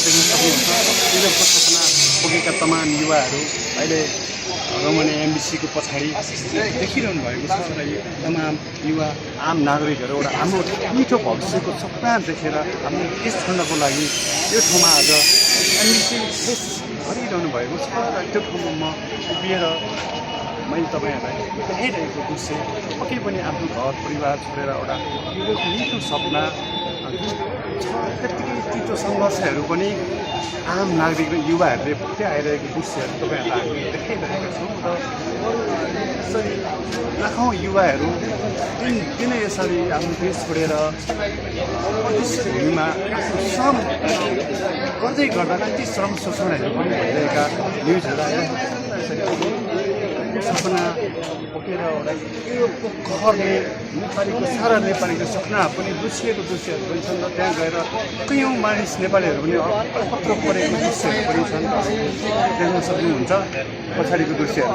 देख्न सक्नुहुन्छ युरोपको सपना बोकेका तमाम युवाहरू अहिले रमणी एमबिसीको पछाडि देखिरहनु भएको छ र यो तमाम युवा आम नागरिकहरू एउटा हाम्रो मिठो भविष्यको सपना देखेर आफ्नो देश छोड्नको लागि यो ठाउँमा आज एमबिसी फेस गरिरहनु भएको छ र त्यो ठाउँमा म उभिएर मैले तपाईँहरूलाई देखाइरहेको दृश्य पक्कै पनि आफ्नो घर परिवार छोडेर एउटा मिठो सपना त्यत्तिकै तितो सङ्घर्षहरू पनि आम नागरिक र युवाहरूले भोग्दै आइरहेको दृश्यहरू तपाईँहरूलाई हामीले देखाइरहेका छौँ र यसरी लाखौँ युवाहरू दिनै यसरी आफ्नो देश छोडेर भूमिमा श्रम गर्दै गर्दा कति श्रम शोषणहरू पनि भइरहेका न्युजहरू आइरहेको सपना बोकेर एउटा युरोपको कहरले नेपालीको सारा नेपालीको सपना पनि बुझिएको दृश्यहरू पनि छन् र त्यहाँ गएर कयौँ मानिस नेपालीहरू पनि पत्र परेको दृश्यहरू पनि छन् देख्न सक्नुहुन्छ पछाडिको दृश्यहरू